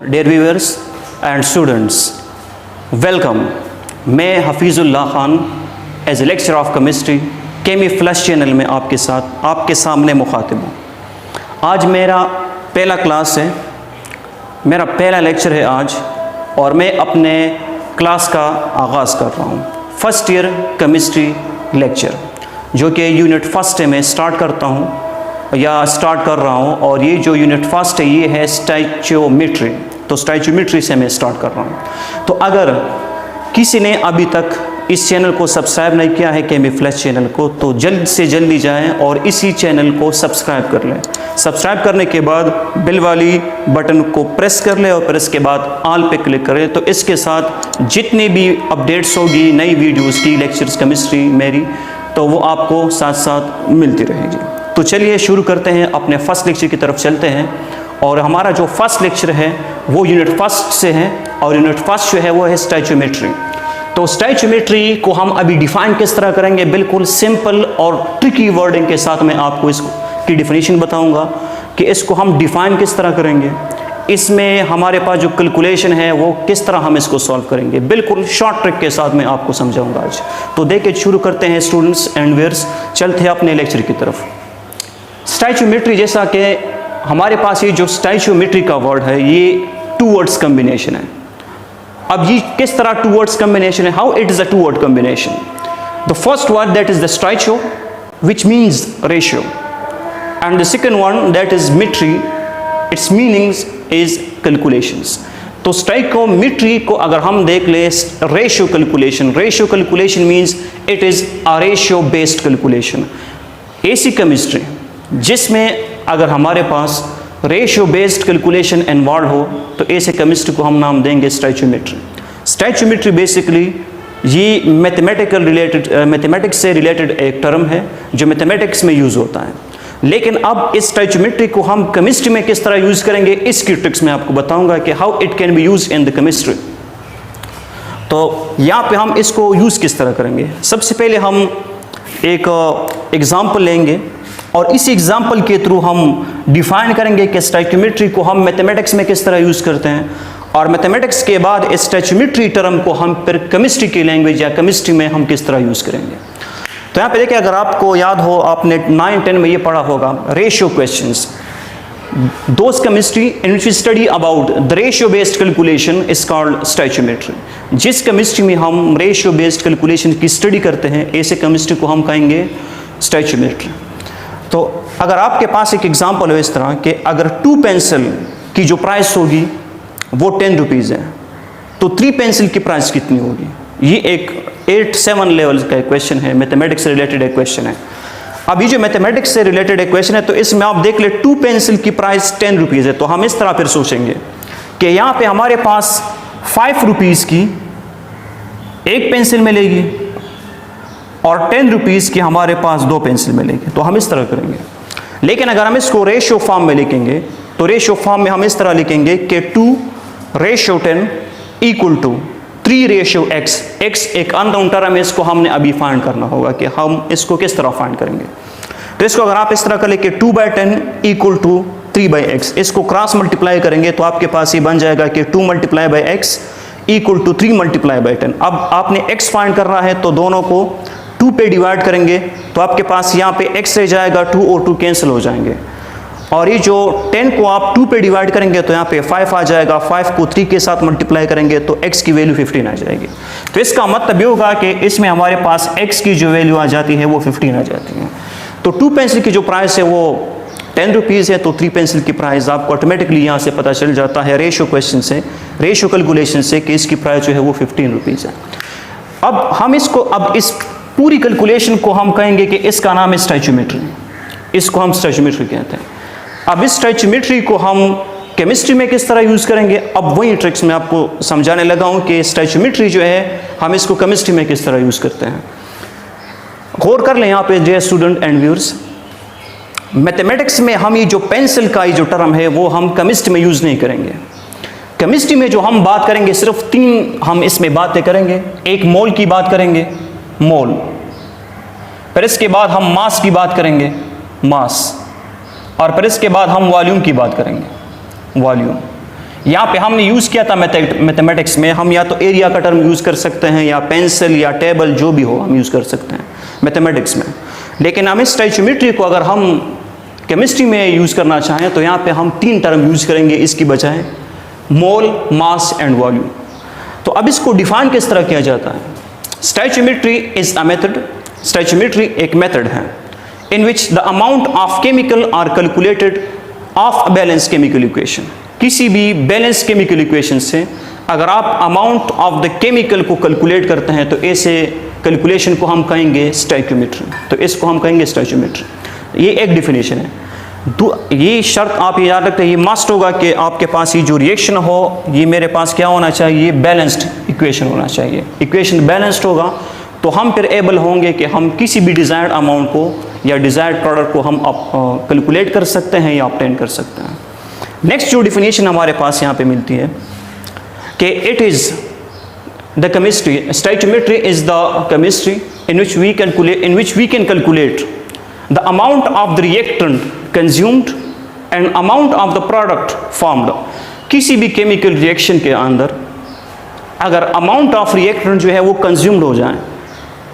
dear viewers and students, welcome. मैं Hafeezullah Khan as a lecture of chemistry chemi flash channel में आपके साथ आपके सामने मुखातिब हूँ। आज मेरा पहला क्लास है, मेरा पहला लेक्चर है आज, और मैं अपने क्लास का आगाज़ कर रहा हूँ। फर्स्ट ईयर केमिस्ट्री लेक्चर जो कि यूनिट फर्स्ट है, मैं स्टार्ट करता हूँ या स्टार्ट कर रहा हूँ। और ये जो यूनिट फर्स्ट है ये है स्टोइचियोमेट्री, तो स्टोइचियोमेट्री से मैं स्टार्ट कर रहा हूँ। तो अगर किसी ने अभी तक इस चैनल को सब्सक्राइब नहीं किया है, केमी फ्लैश चैनल को, तो जल्द से जल्दी जाएं और इसी चैनल को सब्सक्राइब कर लें। सब्सक्राइब करने के बाद बेल वाली बटन को प्रेस कर लें और फिर इसके बाद ऑल पे क्लिक करें। तो इसके साथ जितनी भी अपडेट्स होगी नई वीडियोस की, लेक्चर्स केमिस्ट्री मेरी, तो वो आपको साथ साथ मिलती रहेगी। तो चलिए शुरू करते हैं, अपने फर्स्ट लेक्चर की तरफ चलते हैं। और हमारा जो फर्स्ट लेक्चर है वो यूनिट फर्स्ट से है, और यूनिट फर्स्ट जो है वो है स्टोइचियोमेट्री। तो स्टोइचियोमेट्री को हम अभी डिफाइन किस तरह करेंगे, बिल्कुल सिंपल और ट्रिकी वर्डिंग के साथ मैं आपको इसकी डिफिनीशन बताऊंगा कि इसको हम डिफाइन किस तरह करेंगे। इसमें हमारे पास जो कैलकुलेशन है वो किस तरह हम इसको सॉल्व करेंगे, बिल्कुल शॉर्ट ट्रिक के साथ मैं आपको समझाऊंगा आज। तो देखिए शुरू करते हैं स्टूडेंट्स एंड व्यूअर्स, चलते हैं अपने लेक्चर की तरफ। स्टोइचियोमेट्री, जैसा कि हमारे पास ये जो स्टोइचियोमेट्री का वर्ड है ये टू वर्ड्स कम्बिनेशन है। अब ये किस तरह टू वर्ड्स कम्बिनेशन है, how it is a two word combination. The first word that is the stoichio which means ratio, and the second one that is metry, its meanings is calculations. तो stoichiometry को अगर हम देख ले, ratio calculation means it is a ratio based calculation. ऐसी chemistry जिसमें अगर हमारे पास रेशियो बेस्ड कैलकुलेशन इन्वॉल्व हो तो ऐसे केमिस्ट्री को हम नाम देंगे स्टोइचियोमेट्री। स्टोइचियोमेट्री बेसिकली ये मैथमेटिक्स से रिलेटेड एक टर्म है जो मैथमेटिक्स में यूज़ होता है। लेकिन अब इस स्टोइचियोमेट्री को हम केमिस्ट्री में किस तरह यूज़ करेंगे, इसकी ट्रिक्स मैं आपको बताऊंगा कि how it can be use in the chemistry. तो यहाँ पे हम इसको यूज़ किस तरह करेंगे, सबसे पहले हम एक एग्जाम्पल लेंगे और इसी एग्जाम्पल के थ्रू हम डिफाइन करेंगे कि स्टोइचियोमेट्री को हम मैथमेटिक्स में किस तरह यूज़ करते हैं, और मैथमेटिक्स के बाद इस स्टोइचियोमेट्री टर्म को हम फिर केमिस्ट्री की लैंग्वेज या केमिस्ट्री में हम किस तरह यूज़ करेंगे। तो यहाँ पे देखिए, अगर आपको याद हो, आपने 9-10 में ये पढ़ा होगा ratio questions. Those chemistry in which we study about the ratio based calculation is called stoichiometry. जिस केमिस्ट्री में हम रेशियो बेस्ड कैलकुलेशन की स्टडी करते हैं ऐसे केमिस्ट्री को हम कहेंगे स्टोइचियोमेट्री। तो अगर आपके पास एक एग्जांपल हो इस तरह कि अगर 2 पेंसिल की जो प्राइस होगी वो 10 रुपीज़ है, तो 3 पेंसिल की प्राइस कितनी होगी। ये एक 8-7 लेवल का क्वेश्चन है, मैथमेटिक्स से रिलेटेड एक क्वेश्चन है। अब ये जो मैथमेटिक्स से रिलेटेड एक क्वेश्चन है, तो इसमें आप देख ले 2 पेंसिल की प्राइस 10 रुपीज़ है। तो हम इस तरह फिर सोचेंगे कि यहाँ पे हमारे पास 5 रुपीज़ की एक पेंसिल मिलेगी और 10 रुपीज़ की हमारे पास 2 पेंसिल मिलेगी। तो हम इस तरह करेंगे। लेकिन अगर हम इसको रेशियो फॉर्म में लिखेंगे तो रेशियो फॉर्म में हम इस तरह लिखेंगे कि 2/10 इक्वल टू 3/x। x एक अननोन टर्म है, इसको हमने अभी फाइंड करना होगा कि हम इसको किस तरह फाइंड करेंगे। तो इसको अगर आप इस तरह कर ले कि 2/10 इक्वल टू 3/x, इसको क्रॉस मल्टीप्लाई करेंगे तो आपके पास ये बन जाएगा कि 2 × x इक्वल टू 3 × 10। अब आपने x फाइंड करना है तो दोनों को 2 पे डिवाइड करेंगे तो आपके पास यहाँ पे x रह जाएगा, 2 और 2 कैंसिल हो जाएंगे। और ये जो 10 को आप 2 पे डिवाइड करेंगे तो यहाँ पे 5 आ जाएगा, 5 को 3 के साथ मल्टीप्लाई करेंगे तो x की वैल्यू 15 आ जाएगी। तो इसका मतलब ये होगा कि इसमें हमारे पास x की जो वैल्यू आ जाती है वो 15 आ जाती है। तो 2 पेंसिल की जो प्राइस है वो 10 रुपीज़ है, तो 3 पेंसिल की प्राइस आपको ऑटोमेटिकली यहाँ से पता चल जाता है रेशियो क्वेश्चन से, रेशियो कैलकुलेशन से, कि इसकी प्राइस जो है वो 15 रुपीज़ है। अब हम इसको, अब इस पूरी कैलकुलेशन को हम कहेंगे कि इसका नाम है स्टोइचियोमेट्री, इसको हम स्टोइचियोमेट्री कहते हैं। अब इस स्टोइचियोमेट्री को हम केमिस्ट्री में किस तरह यूज़ करेंगे, अब वही ट्रिक्स मैं आपको समझाने लगा हूँ कि स्टोइचियोमेट्री जो है हम इसको केमिस्ट्री में किस तरह यूज़ करते हैं। गौर कर लें यहाँ पे dear student and viewers, mathematics में हम ये जो पेंसिल का ये जो टर्म है वो हम केमिस्ट्री में यूज़ नहीं करेंगे। केमिस्ट्री में जो हम बात करेंगे सिर्फ 3 हम इसमें बातें करेंगे। एक मोल की बात करेंगे, मोल, फिर इसके बाद हम मास की बात करेंगे, मास, और फिर इसके बाद हम वॉल्यूम की बात करेंगे, वॉल्यूम। यहाँ पे हमने यूज़ किया था मैथमेटिक्स में, हम या तो एरिया का टर्म यूज़ कर सकते हैं या पेंसिल या टेबल जो भी हो हम यूज़ कर सकते हैं मैथमेटिक्स में। लेकिन हम इस स्टोइचियोमेट्री को अगर हम केमिस्ट्री में यूज़ करना चाहें तो यहाँ पे हम 3 टर्म यूज़ करेंगे इसकी बजाय, मोल, मास एंड वॉल्यूम। तो अब इसको डिफाइन किस तरह किया जाता है? Stoichiometry is a method, stoichiometry एक मेथड है in which the amount of chemical are calculated of a balance chemical equation. किसी भी बैलेंस केमिकल इक्वेशन से अगर आप अमाउंट ऑफ द केमिकल को कैलकुलेट करते हैं तो ऐसे कैलकुलेशन को हम कहेंगे स्टोइचियोमेट्री। तो इसको हम कहेंगे स्टोइचियोमेट्री। ये एक डिफिनेशन है। ये शर्त आप याद रखते हैं, ये मस्ट होगा कि आपके पास ये जो रिएक्शन हो, ये मेरे पास क्या होना चाहिए? बैलेंस्ड इक्वेशन होना चाहिए। इक्वेशन बैलेंस्ड होगा तो हम फिर एबल होंगे कि हम किसी भी डिज़ायर्ड अमाउंट को या डिज़ायर्ड प्रोडक्ट को हम कैलकुलेट कर सकते हैं या ऑब्टेन कर सकते हैं। नेक्स्ट जो डिफिनेशन हमारे पास यहाँ पे मिलती है कि it is the chemistry, stoichiometry is the chemistry in which we can calculate the amount of the reactant consumed and amount of the product formed। किसी भी केमिकल रिएक्शन के अंदर अगर अमाउंट ऑफ रिएक्टेंट जो है वो कंज्यूम्ड हो जाए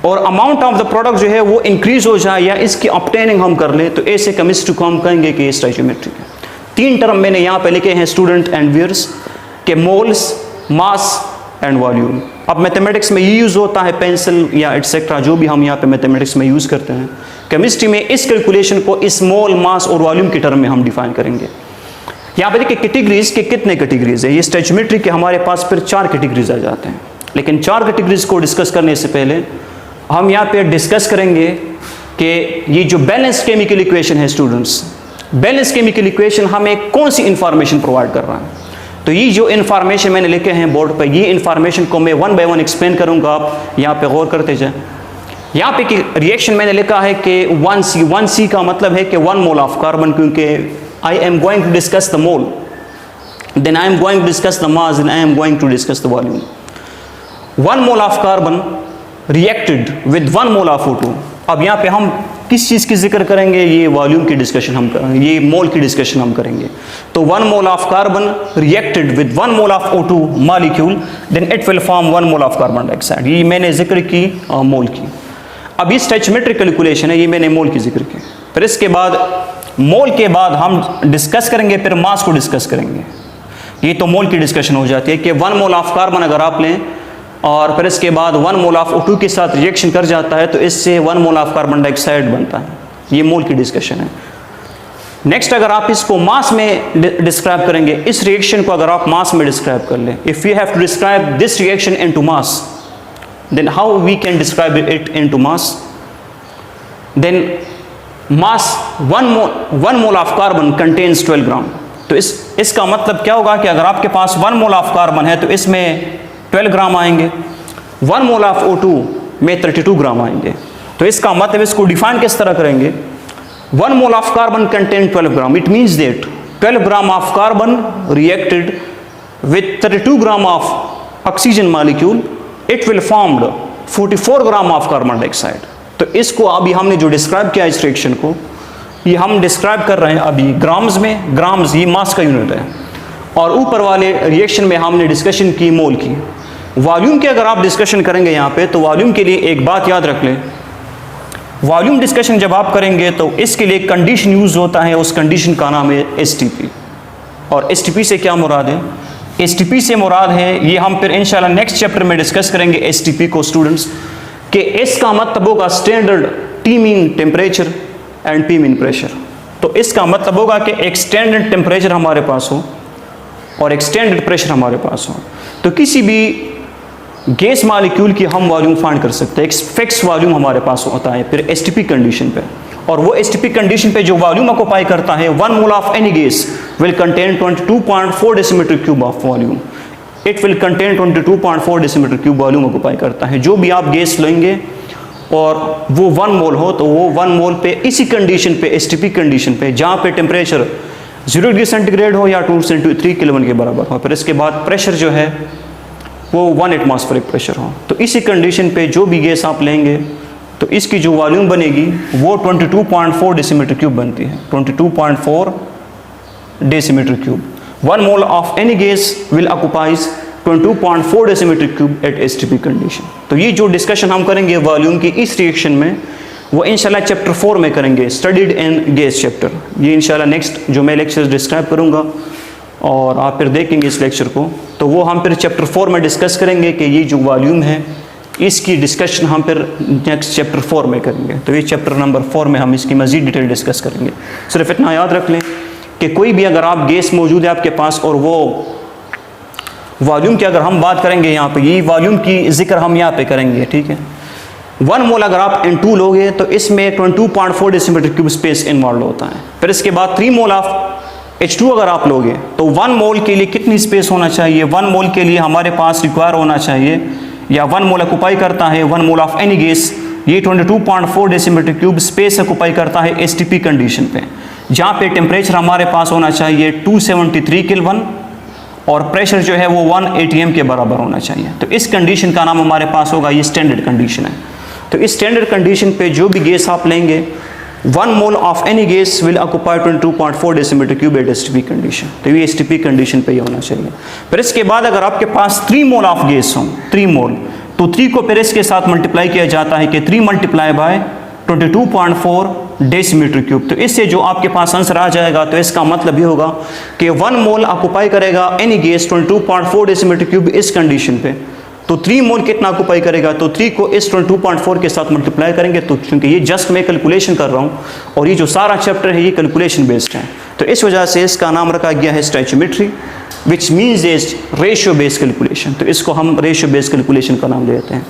और अमाउंट ऑफ द प्रोडक्ट जो है वो इंक्रीज हो जाए या इसकी ऑब्टेनिंग हम कर लें तो ऐसे केमिस्ट्री को हम कहेंगे कि स्टोइचियोमेट्री है। 3 टर्म मैंने यहाँ पे लिखे हैं स्टूडेंट एंड व्यूअर्स के मोल्स, मास एंड वॉल्यूम। अब मैथमेटिक्स में ये यूज़ होता है पेंसिल या एटसेट्रा जो भी हम यहाँ पे मैथमेटिक्स में यूज़ करते हैं। केमिस्ट्री में इस कैलकुलेशन को इस मोल, मास और वॉल्यूम के टर्म में हम डिफाइन करेंगे। यहाँ पे देखिए कैटेगरीज के कितने कैटेगरीज है, ये स्टोइचियोमेट्री के हमारे पास फिर 4 कैटेगरीज आ जाते हैं। लेकिन 4 कैटेगरीज को डिस्कस करने से पहले हम यहाँ पे डिस्कस करेंगे कि ये जो बैलेंस केमिकल इक्वेशन है स्टूडेंट्स, बैलेंस केमिकल इक्वेशन हमें कौन सी इंफॉर्मेशन प्रोवाइड कर रहा है। तो ये जो इन्फॉर्मेशन मैंने लिखे हैं बोर्ड पर, ये इन्फॉर्मेशन को मैं 1 बाय 1 एक्सप्लेन करूँगा, आप यहाँ पे गौर करते जाएँ। यहाँ पे कि रिएक्शन मैंने लिखा है कि 1C का मतलब है कि 1 मोल ऑफ कार्बन, क्योंकि I am going to discuss the mole, then I am going to discuss the mass, then I am going to discuss the volume. 1 mole of carbon reacted with 1 mole of O2। अब यहाँ पे हम किस चीज़ की जिक्र करेंगे? ये volume की डिस्कशन हम करेंगे, ये मोल की डिस्कशन हम करेंगे। तो 1 mole of carbon reacted with 1 mole of O2 molecule, then it will form 1 mole of carbon dioxide. ये मैंने जिक्र की मोल की। अब ये स्टोइचियोमेट्रिक कैलकुलेशन है, ये मैंने मोल की जिक्र की। फिर इसके बाद मोल के बाद हम डिस्कस करेंगे, फिर मास को डिस्कस करेंगे। ये तो मोल की डिस्कशन हो जाती है कि 1 मोल ऑफ कार्बन अगर आप लें और फिर इसके बाद 1 मोल ऑफ O2 के साथ रिएक्शन कर जाता है तो इससे 1 मोल ऑफ कार्बन डाइऑक्साइड बनता है। ये मोल की डिस्कशन है। नेक्स्ट अगर आप इसको मास में डिस्क्राइब करेंगे, इस रिएक्शन को अगर आप मास में डिस्क्राइब कर लें, if you have to describe this reaction into mass, then how we can describe it into mass? Then mass 1 mole of carbon contains 12 ग्राम। तो इसका मतलब क्या होगा कि अगर आपके पास 1 मोल ऑफ कार्बन है तो इसमें 12 ग्राम आएंगे, 1 मोल ऑफ O2 में 32 ग्राम आएंगे। तो इसका मतलब इसको डिफाइन किस तरह करेंगे? 1 mole of carbon contain 12 gram, it means that 12 gram of carbon reacted with 32 gram of oxygen molecule, it will formed 44 gram of carbon dioxide. तो इसको अभी हमने जो डिस्क्राइब किया इस रिएक्शन को, ये हम डिस्क्राइब कर रहे हैं अभी ग्राम्स में। ग्राम्स ये मास का यूनिट है, और ऊपर वाले रिएक्शन में हमने डिस्कशन की मोल की। वॉल्यूम की अगर आप डिस्कशन करेंगे यहाँ पे, तो वॉल्यूम के लिए एक बात याद रख लें, वॉल्यूम डिस्कशन जब आप करेंगे तो इसके लिए कंडीशन यूज होता है, उस कंडीशन का नाम है STP। और STP से क्या मुराद है? STP से मुराद है, ये हम फिर इंशाल्लाह नेक्स्ट चैप्टर में डिस्कस करेंगे STP को स्टूडेंट्स, कि इसका मतलब होगा standard T mean temperature and P mean pressure. तो इसका मतलब होगा कि एक स्टैंडर्ड टेम्परेचर हमारे पास हो और एक स्टैंडर्ड प्रेशर हमारे पास हो, तो किसी भी गैस मॉलिक्यूल की हम वॉल्यूम फाइंड कर सकते हैं। एक फिक्स वॉल्यूम हमारे पास होता है फिर STP कंडीशन पे, और वो STP कंडीशन पे जो वॉल्यूम ऑक्युपाई करता है, 1 mole of any gas will contain 22.4 decimetre cube of volume. It will contain 22.4 decimetre cube volume occupy करता है। जो भी आप गैस लेंगे और वो 1 मोल हो तो वो 1 मोल पे इसी कंडीशन पे, STP कंडीशन पे, जहाँ पे टेम्परेचर 0 डिग्री सेंटीग्रेड हो या 2 से 3 केल्विन के बराबर हो, फिर इसके बाद प्रेशर जो है वो 1 एटमॉस्फेरिक प्रेशर हो, तो इसी कंडीशन पे जो भी गैस आप लेंगे तो इसकी जो वॉल्यूम बनेगी वो 22.4 डेसीमीटर क्यूब बनती है, 22.4 decimetre cube. 1 mole of any gas will occupies 22.4 decimeter cube at STP condition. तो ये जो डिस्कशन हम करेंगे वॉल्यूम की इस रिएक्शन में, वो इंशाल्लाह चैप्टर 4 में करेंगे, स्टडीड इन गैस चैप्टर। ये इंशाल्लाह नेक्स्ट जो मैं लेक्चर डिस्क्राइब करूँगा और आप फिर देखेंगे इस लेक्चर को, तो वो हम फिर चैप्टर 4 में डिस्कस करेंगे कि ये जो वॉल्यूम है इसकी डिस्कशन हम फिर नेक्स्ट चैप्टर 4 में करेंगे। तो ये चैप्टर नंबर 4 में हम इसकी मज़ीद डिटेल डिस्कस करेंगे। सिर्फ इतना याद रख लें कि कोई भी अगर आप गैस मौजूद है आपके पास और वो वॉल्यूम की अगर हम बात करेंगे यहाँ पे, ये वॉल्यूम की जिक्र हम यहाँ पे करेंगे, ठीक है। 1 मोल अगर आप N2 लोगे तो इसमें 22.4 डेसीमीटर क्यूब स्पेस इन्वॉल्व होता है। फिर इसके बाद 3 मोल ऑफ H2 अगर आप लोगे तो 1 मोल के लिए कितनी स्पेस होना चाहिए? 1 मोल के लिए हमारे पास रिक्वायर होना चाहिए, या 1 मोल ऑक्युपाई करता है 1 मोल ऑफ एनी गैस, ये 22.4 डेसीमीटर क्यूब स्पेस ऑक्युपाई करता है STP कंडीशन पे, जहाँ पे टेम्परेचर हमारे पास होना चाहिए 273 केल्विन और प्रेशर जो है वो 1 atm के बराबर होना चाहिए। तो इस कंडीशन का नाम हमारे पास होगा, ये स्टैंडर्ड कंडीशन है। तो इस स्टैंडर्ड कंडीशन पे जो भी गैस आप लेंगे, 1 mole of any gas will occupy 22.4 decimetre cube at STP condition. तो ये STP कंडीशन पे ही होना चाहिए। फिर इसके बाद अगर आपके पास 3 मोल ऑफ गैस हो, 3 मोल, तो 3 को फिर इसके साथ मल्टीप्लाई किया जाता है कि 3 मल्टीप्लाई बाय 22.4 डेसीमीटर क्यूब। तो इससे जो आपके पास आंसर आ जाएगा, तो इसका मतलब ये होगा कि 1 मोल ऑक्युपाई करेगा एनी गैस 22.4 डेसीमीटर क्यूब इस कंडीशन पे। तो 3 मोल कितना ऑक्युपाई करेगा, तो 3 को इस 22.4 के साथ मल्टीप्लाई करेंगे। तो क्योंकि ये जस्ट मैं कैलकुलेशन कर रहा हूँ और ये जो सारा चैप्टर है ये कैलकुलेशन बेस्ड है, तो इस वजह से इसका नाम रखा गया है stoichiometry, which means is ratio based calculation. तो इसको हम रेशियो बेस्ड कैलकुलेशन का नाम देते हैं।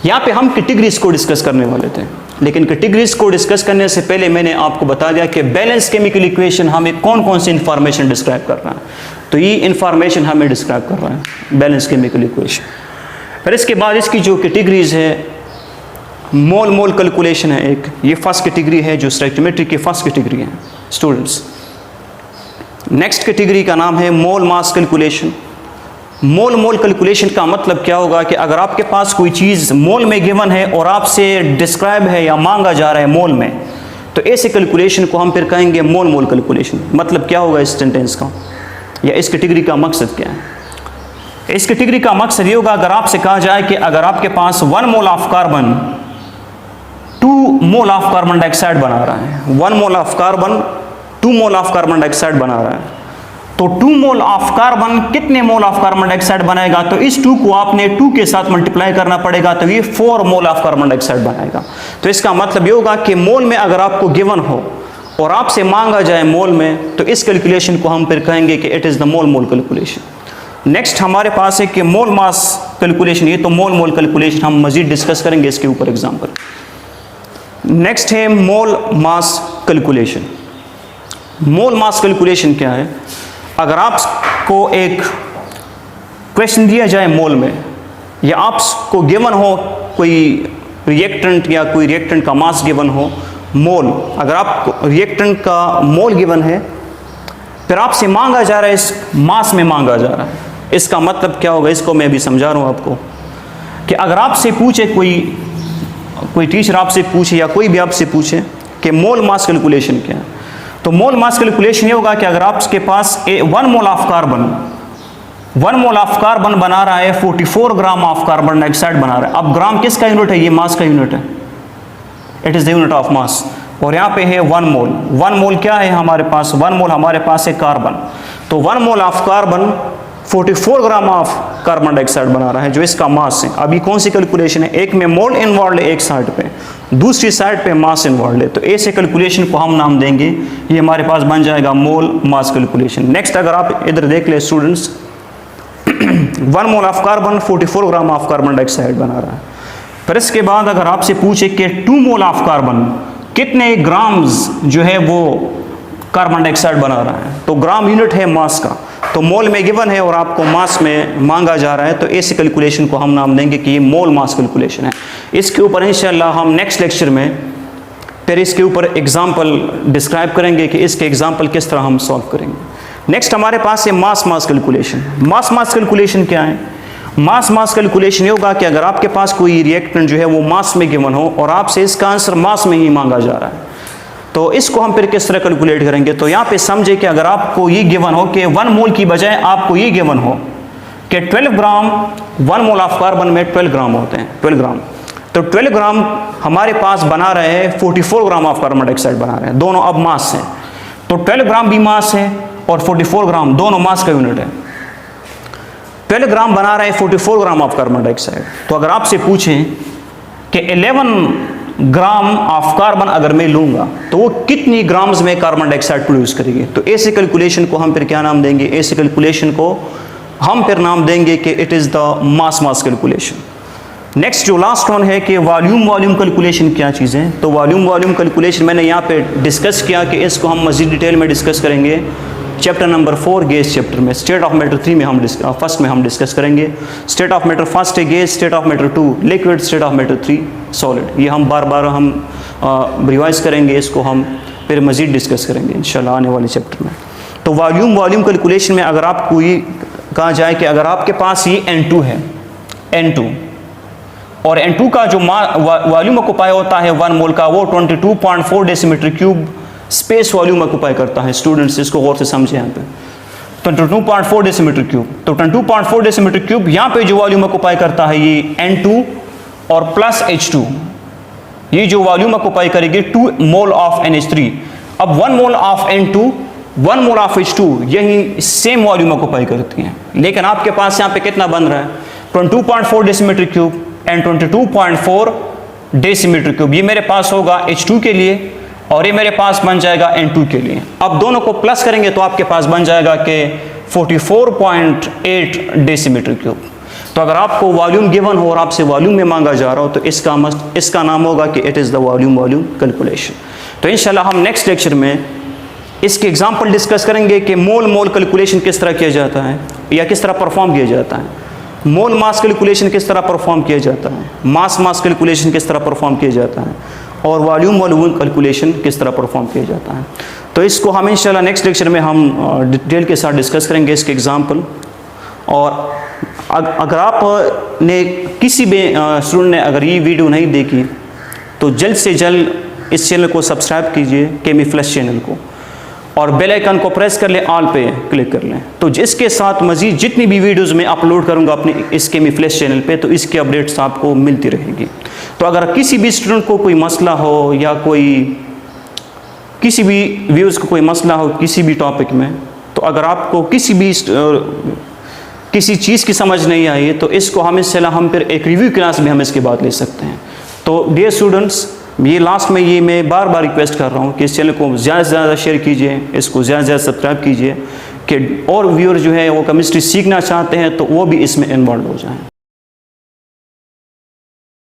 यहाँ पे हम कैटेगरीज को डिस्कस करने वाले थे, लेकिन कैटेगरीज को डिस्कस करने से पहले मैंने आपको बता दिया कि बैलेंस केमिकल इक्वेशन हमें कौन कौन सी इंफॉर्मेशन डिस्क्राइब कर रहा है। तो ये इंफॉर्मेशन हमें डिस्क्राइब कर रहा है बैलेंस केमिकल इक्वेशन। फिर इसके बाद इसकी जो कैटेगरीज है, मोल मोल कैलकुलेशन है एक, ये फर्स्ट कैटेगरी है जो स्टोइचियोमेट्री की फर्स्ट कैटेगरी है स्टूडेंट्स। नेक्स्ट कैटेगरी का नाम है मोल मास कैलकुलेशन। मोल मोल कैलकुलेशन का मतलब क्या होगा कि अगर आपके पास कोई चीज़ मोल में गिवन है और आपसे डिस्क्राइब है या मांगा जा रहा है मोल में, तो ऐसे कैलकुलेशन को हम फिर कहेंगे मोल मोल कैलकुलेशन। मतलब क्या होगा इस सेंटेंस का, या इस कैटेगरी का मकसद क्या है? इस कैटेगरी का मकसद ये होगा, अगर आपसे कहा जाए कि अगर आपके पास 1 mole of carbon 2 mole of carbon dioxide बना रहा है, 1 mole of carbon 2 mole of carbon dioxide बना रहा है, तो 2 मोल ऑफ कार्बन कितने मोल ऑफ कार्बन डाइऑक्साइड बनाएगा? तो इस 2 को आपने 2 के साथ मल्टीप्लाई करना पड़ेगा, तो ये 4 मोल ऑफ कार्बन डाइऑक्साइड बनाएगा। तो इसका मतलब ये होगा कि मोल में अगर आपको गिवन हो और आपसे मांगा जाए मोल में, तो इस कैलकुलेशन को हम फिर कहेंगे कि it is the mole mole calculation. Next हमारे पास है कि मोल मास कैलकुलेशन। ये तो मोल मोल कैलकुलेशन हम मजीद डिस्कस करेंगे इसके ऊपर एग्जाम्पल। नेक्स्ट है मोल मास कैलकुलेशन। मोल मास कैलकुलेशन क्या है? अगर आपको एक क्वेश्चन दिया जाए मोल में, या आपको गिवन हो कोई रिएक्टेंट या कोई रिएक्टेंट का मास गिवन हो मोल, अगर आपको रिएक्टेंट का मोल गिवन है, फिर आपसे मांगा जा रहा है इस मास में मांगा जा रहा है, इसका मतलब क्या होगा? इसको मैं भी समझा रहा हूँ आपको कि अगर आपसे पूछे कोई टीचर आपसे पूछे या कोई भी आपसे पूछे कि मोल मास कैलकुलेशन क्या है, तो मोल मास कैलकुलेशन ये होगा कि अगर आपके पास 1 मोल ऑफ कार्बन बना रहा है 44 ग्राम ऑफ कार्बन डाइऑक्साइड बना रहा है। अब ग्राम किसका यूनिट है? ये मास का यूनिट है, it is the unit of mass. और यहाँ पे है 1 मोल। 1 मोल क्या है हमारे पास? 1 मोल हमारे पास है कार्बन। तो 1 mole of carbon 44 gram of carbon dioxide बना रहा है, जो इसका मास है। अभी कौन सी कैलकुलेशन है? एक में मोल इन्वॉल्व है एक साइड पे, दूसरी साइड पे मास इन्वॉल्व है। तो ऐसे कैलकुलेशन को हम नाम देंगे, ये हमारे पास बन जाएगा मोल मास कैलकुलेशन। नेक्स्ट अगर आप इधर देख ले students, 1 mole of carbon 44 gram of carbon dioxide बना रहा है। फिर इसके बाद अगर आपसे पूछे कि 2 मोल ऑफ कार्बन कितने ग्राम्स जो है वो कार्बन डाइऑक्साइड बना रहा है, तो ग्राम यूनिट है मास का, तो मोल में गिवन है और आपको मास में मांगा जा रहा है, तो ऐसे कैलकुलेशन को हम नाम देंगे कि ये मोल मास कैलकुलेशन है। इसके ऊपर इंशाल्लाह हम नेक्स्ट लेक्चर में फिर इसके ऊपर एग्जाम्पल डिस्क्राइब करेंगे कि इसके एग्जाम्पल किस तरह हम सॉल्व करेंगे। नेक्स्ट हमारे पास है मास मास कैलकुलेशन। मास कैलकुलेशन क्या है? मास कैलकुलेशन ये होगा कि अगर आपके पास कोई रिएक्टेंट जो है वो मास में गिवन हो और आपसे इसका आंसर मास में ही मांगा जा रहा है, तो इसको हम फिर किस तरह कैलकुलेट करेंगे? तो यहाँ पे समझे कि अगर आपको ये गिवन हो कि 1 मोल की बजाय आपको ये गिवन हो कि 12 ग्राम 1 मोल ऑफ कार्बन में 12 ग्राम होते हैं, 12 ग्राम, तो 12 ग्राम हमारे पास बना रहे हैं 44 ग्राम ऑफ कार्बन डाइऑक्साइड बना रहे हैं, दोनों अब मास हैं। तो 12 ग्राम भी मास है और 44 ग्राम दोनों मास का यूनिट है। 12 ग्राम बना रहे हैं 44 ग्राम ऑफ कार्बन डाइऑक्साइड। तो अगर आपसे पूछें कि 11 ग्राम ऑफ कार्बन अगर मैं लूँगा तो वो कितनी ग्राम्स में कार्बन डाइऑक्साइड प्रोड्यूस करेगी? तो ऐसे कैलकुलेशन को हम फिर क्या नाम देंगे? ऐसे कैलकुलेशन को हम फिर नाम देंगे कि it is the mass calculation. Next जो लास्ट वन है कि वॉल्यूम कैलकुलेशन क्या चीज़ है? तो वॉल्यूम कैलकुलेशन मैंने यहाँ पे डिस्कस किया कि इसको हम मज़ीद डिटेल में डिस्कस करेंगे चैप्टर नंबर 4 गैस चैप्टर में। स्टेट ऑफ मैटर 3 में हम फर्स्ट में हम डिस्कस करेंगे। स्टेट ऑफ मैटर फर्स्ट है gas, state of matter 2 liquid, state of matter 3 solid. ये हम बार बार हम रिवाइज करेंगे, इसको हम फिर मज़ीद डिस्कस करेंगे इंशाल्लाह आने वाले चैप्टर में। तो वॉल्यूम कैलकुलेशन में अगर आपको ये कहा जाए कि अगर आपके पास ये N2 है, N2 और N2 का जो वॉल्यूम ऑक्युपाई होता है 1 मोल का वो 22.4 decimetre cube space volume occupy करता है। स्टूडेंट्स इसको गौर से समझे यहाँ पे 22.4 डेसीमीटर क्यूब। तो 22.4 डेसीमीटर क्यूब यहाँ पे जो वॉल्यूम ऑक्युपाई करता है ये N2 और प्लस H2, ये जो वॉल्यूम ऑक्युपाई करेगी 2 मोल ऑफ NH3। अब 1 mole of N2 1 mole of H2 यही सेम वॉल्यूम ऑक्युपाई करती हैं, लेकिन आपके पास यहाँ पे कितना बन रहा है 22.4 decimetre cube and 22.4 decimetre cube. ये मेरे पास होगा H2 के लिए और ये मेरे पास बन जाएगा N2 के लिए। अब दोनों को प्लस करेंगे तो आपके पास बन जाएगा कि 44.8 डेसीमीटर क्यूब। तो अगर आपको वॉल्यूम गिवन हो और आपसे वॉल्यूम में मांगा जा रहा हो तो इसका नाम होगा कि it is the volume calculation. तो इंशाल्लाह हम नेक्स्ट लेक्चर में इसके एग्जाम्पल डिस्कस करेंगे कि मोल कैलकुलेशन किस तरह किया जाता है या किस तरह परफॉर्म किया जाता है, मोल मास कैलकुलेशन किस तरह परफॉर्म किया जाता है, मास कैलकुलेशन किस तरह परफॉर्म किया जाता है और वॉल्यूम कैलकुलेशन किस तरह परफॉर्म किया जाता है। तो इसको हम इंशाल्लाह नेक्स्ट लेक्चर में हम डिटेल के साथ डिस्कस करेंगे इसके एग्जाम्पल। और अगर आपने किसी भी स्टूडेंट ने अगर ये वीडियो नहीं देखी तो जल्द से जल्द इस चैनल को सब्सक्राइब कीजिए, केमी फ्लैश चैनल को, और बेल आइकन को प्रेस कर लें, ऑल पे क्लिक कर लें। तो जिसके साथ मज़ीद जितनी भी वीडियोज़ मैं अपलोड करूँगा अपने इस केमी फ्लैश चैनल पे तो इसकी अपडेट्स आपको मिलती रहेगी। तो अगर किसी भी स्टूडेंट को कोई मसला हो या किसी भी व्यूज़ को कोई मसला हो किसी भी टॉपिक में, तो अगर आपको किसी चीज़ की समझ नहीं आई तो इसको हम फिर एक रिव्यू क्लास में हम इसकी बात ले सकते हैं। तो डियर स्टूडेंट्स, ये लास्ट में ये मैं बार बार रिक्वेस्ट कर रहा हूँ कि इस चैनल को ज़्यादा से ज़्यादा शेयर कीजिए, इसको ज़्यादा से ज़्यादा सब्सक्राइब कीजिए कि और व्यूअर जो है वो केमिस्ट्री सीखना चाहते हैं तो वो भी इसमें इन्वॉल्व हो जाएं।